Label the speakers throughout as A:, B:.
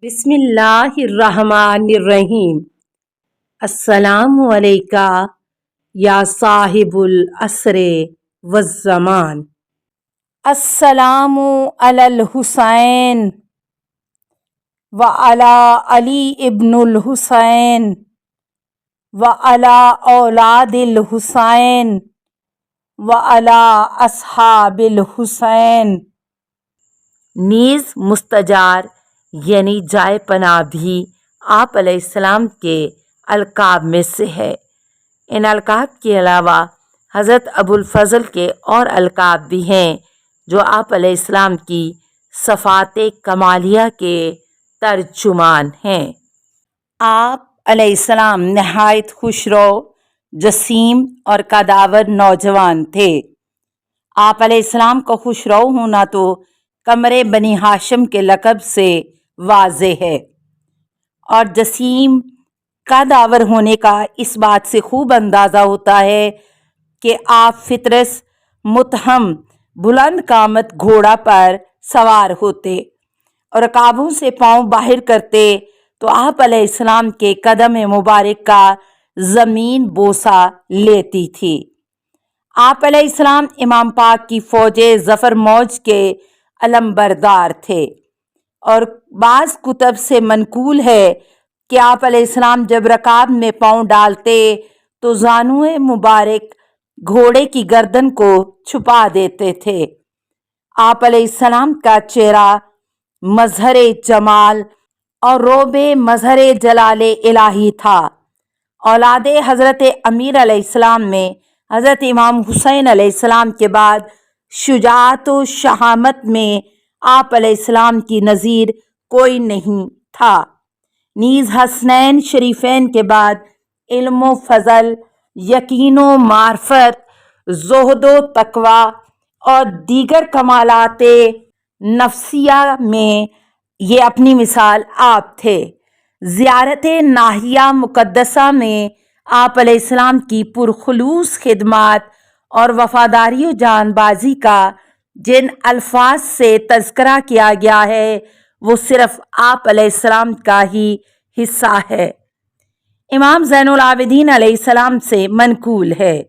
A: بسم اللہ الرحمن الرحیم۔ السلام علیکہ یا صاحب العصر والزمان۔ السلام علی الحسین وعلی علی ابن الحسین وعلی اولاد الحسین وعلی اصحاب الحسین۔ نیز مستجار یعنی جائے پناہ بھی آپ علیہ السلام کے القاب میں سے ہے۔ ان القاب کے علاوہ حضرت ابو الفضل کے اور القاب بھی ہیں جو آپ علیہ السلام کی صفات کمالیہ کے ترجمان ہیں۔ آپ علیہ السلام نہایت خوشرو، جسیم اور قداور نوجوان تھے۔ آپ علیہ السلام کا خوشرو ہونا تو قمر بنی ہاشم کے لقب سے واضح ہے، اور جسیم قداور ہونے کا اس بات سے خوب اندازہ ہوتا ہے کہ آپ فطرس متہم بلند قامت گھوڑا پر سوار ہوتے اور رکابوں سے پاؤں باہر کرتے تو آپ علیہ السلام کے قدم مبارک کا زمین بوسہ لیتی تھی۔ آپ علیہ السلام امام پاک کی فوج ظفر موج کے علمبردار تھے، اور بعض کتب سے منقول ہے کہ آپ علیہ السلام جب رکاب میں پاؤں ڈالتے تو زانوئے مبارک گھوڑے کی گردن کو چھپا دیتے تھے۔ آپ علیہ السلام کا چہرہ مظہر جمال اور روب مظہر جلال الہی تھا۔ اولاد حضرت امیر علیہ السلام میں حضرت امام حسین علیہ السلام کے بعد شجاعت و شہامت میں آپ علیہ السلام کی نظیر کوئی نہیں تھا۔ نیز حسنین شریفین کے بعد علم و فضل، یقین و معرفت، زہد و تقوی اور دیگر کمالات نفسیہ میں یہ اپنی مثال آپ تھے۔ زیارت ناحیہ مقدسہ میں آپ علیہ السلام کی پرخلوص خدمات اور وفاداری و جان بازی کا جن الفاظ سے تذکرہ کیا گیا ہے وہ صرف آپ علیہ السلام کا ہی حصہ ہے۔ امام زین العابدین علیہ السلام سے منقول ہے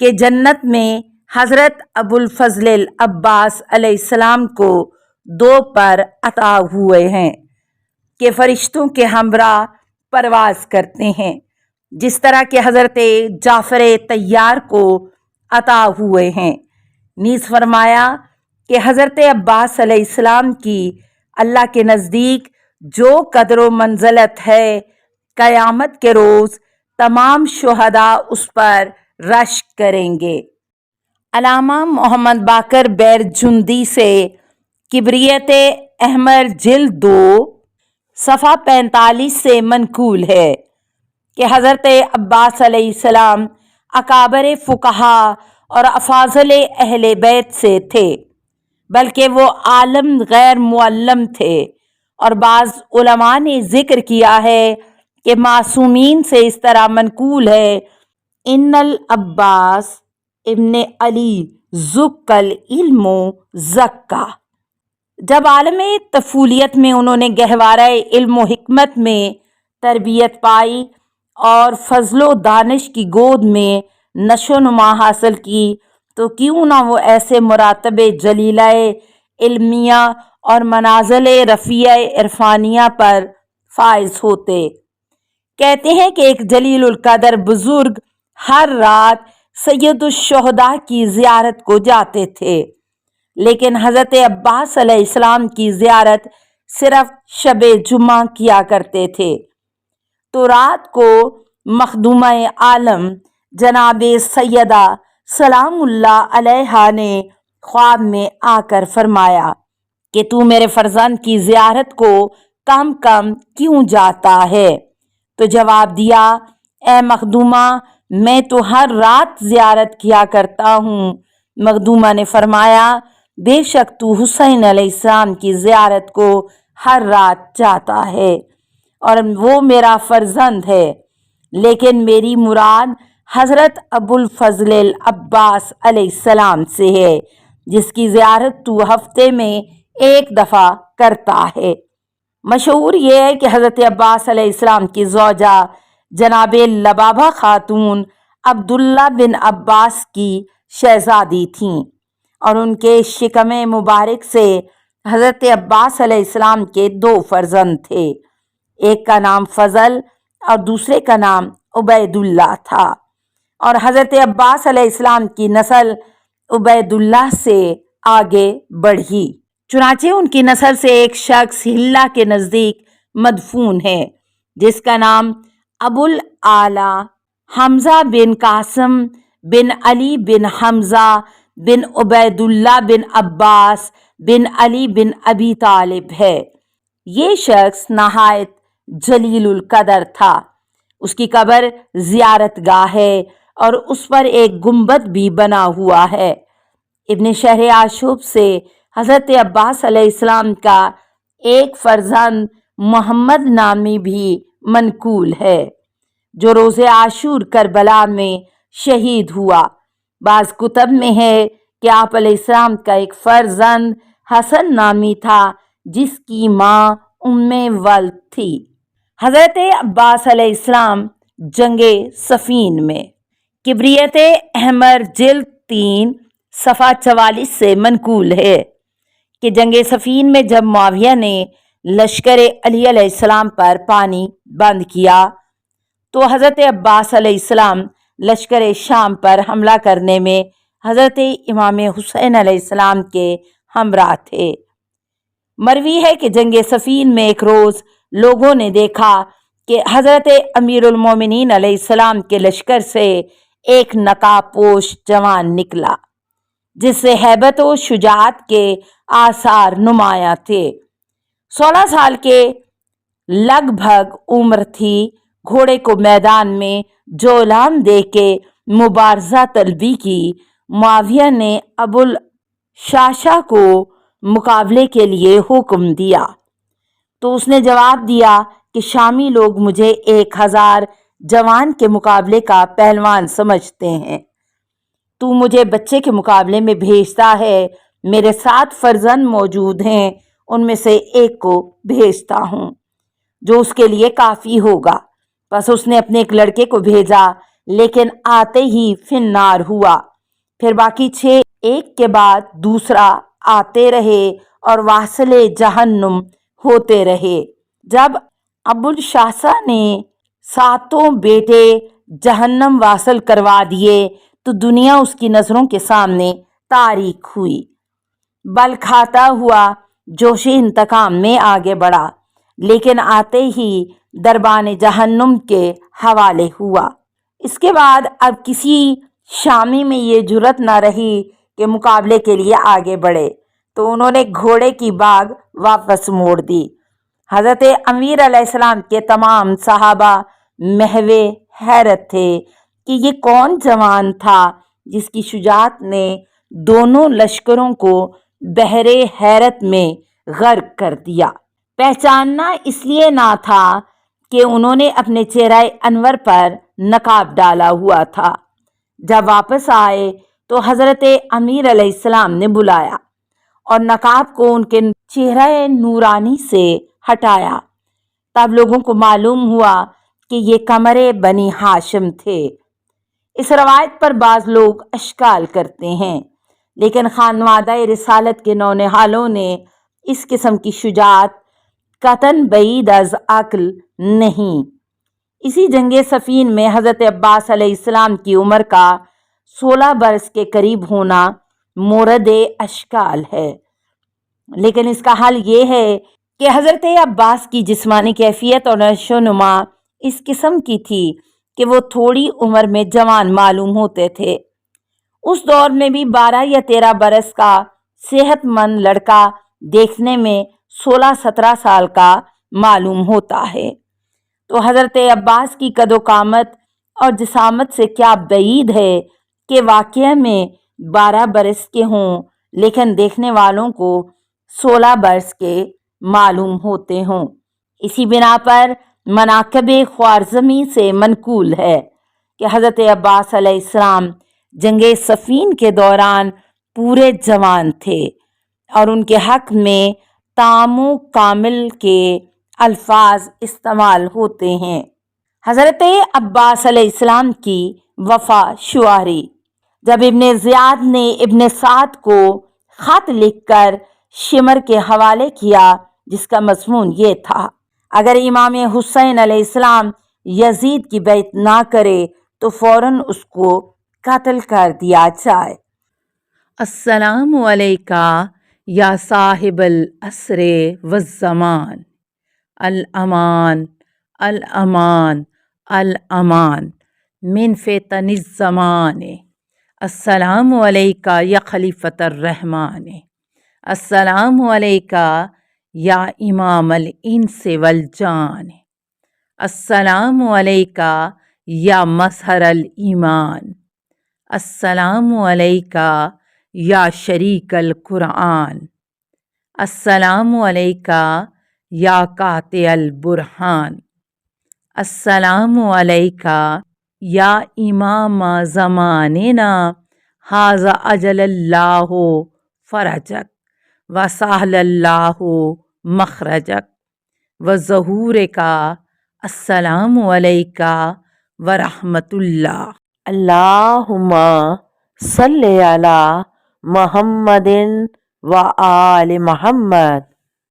A: کہ جنت میں حضرت ابو الفضل العباس علیہ السلام کو 2 پر عطا ہوئے ہیں کہ فرشتوں کے ہمراہ پرواز کرتے ہیں، جس طرح کہ حضرت جعفر طیار کو عطا ہوئے ہیں۔ نیز فرمایا کہ حضرت عباس علیہ السلام کی اللہ کے نزدیک جو قدر و منزلت ہے، قیامت کے روز تمام شہداء اس پر رشک کریں گے۔ علامہ محمد باقر بیرجندی سے کبریت احمر جلد 2 صفحہ 45 سے منقول ہے کہ حضرت عباس علیہ السلام اکابر فقہا اور افاضل اہل بیت سے تھے، بلکہ وہ عالم غیر معلم تھے، اور بعض علماء نے ذکر کیا ہے کہ معصومین سے اس طرح منقول ہے: ان العباس ابن علی زک العلم زکا۔ جب عالم طفولیت میں انہوں نے گہوارہ علم و حکمت میں تربیت پائی اور فضل و دانش کی گود میں نشو و نما حاصل کی تو کیوں نہ وہ ایسے مراتب جلیلہ علمیہ اور منازل رفیع عرفانیہ پر فائز ہوتے۔ کہتے ہیں کہ ایک جلیل القدر بزرگ ہر رات سید الشہداء کی زیارت کو جاتے تھے، لیکن حضرت عباس علیہ السلام کی زیارت صرف شب جمعہ کیا کرتے تھے۔ تو رات کو مخدومہ عالم جناب سیدہ سلام اللہ علیہا نے خواب میں آ کر فرمایا کہ تو میرے فرزند کی زیارت کو کم کم کیوں جاتا ہے؟ تو جواب دیا: اے مخدومہ، میں تو ہر رات زیارت کیا کرتا ہوں۔ مخدومہ نے فرمایا: بے شک تو حسین علیہ السلام کی زیارت کو ہر رات جاتا ہے، اور وہ میرا فرزند ہے، لیکن میری مراد حضرت ابو الفضل العباس علیہ السلام سے ہے، جس کی زیارت تو ہفتے میں 1 دفعہ کرتا ہے۔ مشہور یہ ہے کہ حضرت عباس علیہ السلام کی زوجہ جناب لبابہ خاتون عبداللہ بن عباس کی شہزادی تھیں، اور ان کے شکم مبارک سے حضرت عباس علیہ السلام کے 2 فرزند تھے، ایک کا نام فضل اور دوسرے کا نام عبید اللہ تھا، اور حضرت عباس علیہ السلام کی نسل عبید اللہ سے آگے بڑھی۔ چنانچہ ان کی نسل سے ایک شخص ہلہ کے نزدیک مدفون ہے جس کا نام ابو الاعلیٰ حمزہ بن قاسم بن علی بن حمزہ بن عبید اللہ بن عباس بن علی بن ابی طالب ہے۔ یہ شخص نہایت جلیل القدر تھا۔ اس کی قبر زیارت گاہ ہے اور اس پر ایک گنبد بھی بنا ہوا ہے۔ ابن شہر عاشوب سے حضرت عباس علیہ السلام کا ایک فرزند محمد نامی بھی منقول ہے جو روز عاشور کربلا میں شہید ہوا۔ بعض کتب میں ہے کہ آپ علیہ السلام کا ایک فرزند حسن نامی تھا جس کی ماں ام ولد تھی۔ حضرت عباس علیہ السلام جنگ صفین میں، کبریت احمر جلد 3 صفحہ 44 سے منقول ہے کہ جنگ صفین میں جب معاویہ نے لشکر علی علیہ السلام پر پانی بند کیا تو حضرت عباس علیہ السلام لشکر شام پر حملہ کرنے میں حضرت امام حسین علیہ السلام کے ہمراہ تھے۔ مروی ہے کہ جنگ صفین میں ایک روز لوگوں نے دیکھا کہ حضرت امیر المومنین علیہ السلام کے لشکر سے ایک نقاب پوش جوان نکلا جس سے ہیبت و شجاعت کے آثار نمایاں تھے۔ 16 سال کے لگ بھگ عمر تھی۔ گھوڑے کو میدان میں جولان دے کے مبارزہ طلبی کی۔ معاویہ نے ابو الشاشا کو مقابلے کے لیے حکم دیا تو اس نے جواب دیا کہ شامی لوگ مجھے 1000 جوان کے مقابلے کا پہلوان سمجھتے ہیں، تو مجھے بچے کے مقابلے میں بھیجتا ہے۔ میرے 7 فرزند موجود ہیں، ان میں سے ایک کو بھیجتا ہوں جو اس کے لیے کافی ہوگا۔ بس اس نے اپنے ایک لڑکے کو بھیجا لیکن آتے ہی فنار ہوا۔ پھر باقی 6 ایک کے بعد دوسرا آتے رہے اور واصل جہنم ہوتے رہے۔ جب ابو الشاشا نے 7 بیٹے جہنم واصل کروا دیے تو دنیا اس کی نظروں کے سامنے تاریک ہوئی۔ بل کھاتا ہوا جوش انتقام میں آگے بڑھا لیکن آتے ہی دربان جہنم کے حوالے ہوا۔ اس کے بعد اب کسی شامی میں یہ جرت نہ رہی کہ مقابلے کے لیے آگے بڑھے تو انہوں نے گھوڑے کی باگ واپس موڑ دی۔ حضرت امیر علیہ السلام کے تمام صحابہ محو حیرت تھے کہ یہ کون جوان تھا جس کی شجاعت نے دونوں لشکروں کو بحر حیرت میں غرق کر دیا۔ پہچاننا اس لیے نہ تھا کہ انہوں نے اپنے چہرہ انور پر نقاب ڈالا ہوا تھا۔ جب واپس آئے تو حضرت امیر علیہ السلام نے بلایا اور نقاب کو ان کے چہرہ نورانی سے ہٹایا۔ تب لوگوں کو معلوم ہوا کہ یہ قمر بنی ہاشم تھے۔ اس روایت پر بعض لوگ اشکال کرتے ہیں لیکن خانوادہ رسالت کے نونہالوں نے اس قسم کی شجاعت قطعاً بعید از عقل نہیں۔ اسی جنگ صفین میں حضرت عباس علیہ السلام کی عمر کا 16 برس کے قریب ہونا مورد اشکال ہے، لیکن اس کا حل یہ ہے کہ حضرت عباس کی جسمانی کیفیت اور نشو و نما اس قسم کی تھی کہ وہ تھوڑی عمر میں جوان معلوم ہوتے تھے۔ اس دور میں بھی 12 یا 13 برس کا صحت مند لڑکا دیکھنے میں 16-17 سال کا معلوم ہوتا ہے، تو حضرت عباس کی قد و قامت اور جسامت سے کیا بعید ہے کہ واقعہ میں 12 برس کے ہوں لیکن دیکھنے والوں کو 16 برس کے معلوم ہوتے ہوں۔ اسی بنا پر مناقب خوارزمی سے منقول ہے کہ حضرت عباس علیہ السلام جنگ صفین کے دوران پورے جوان تھے اور ان کے حق میں تام و کامل کے الفاظ استعمال ہوتے ہیں۔ حضرت عباس علیہ السلام کی وفا شعاری۔ جب ابن زیاد نے ابن سعد کو خط لکھ کر شمر کے حوالے کیا جس کا مضمون یہ تھا: اگر امام حسین علیہ السلام یزید کی بیعت نہ کرے تو فوراً اس کو قتل کر دیا جائے۔ السلام علیکہ یا صاحب العصر والزمان، الامان الامان الامان من فتن الزمان، السلام علیکہ یا خلیفۃ الرحمن، السلام علیکہ یا امام الانس والجان، السلام علیکہ یا مظہر الایمان، السلام علیکہ یا شریک القرآن، السلام علیکہ یا قاطع البرہان، السلام علیکہ یا امام زماننا، ھذا اجل اللہ فرجک وسہل اللہ مخرجک وظہورک، السلام علیکہ ورحمۃ اللہ۔ اللہم صلی علی محمد و آل محمد۔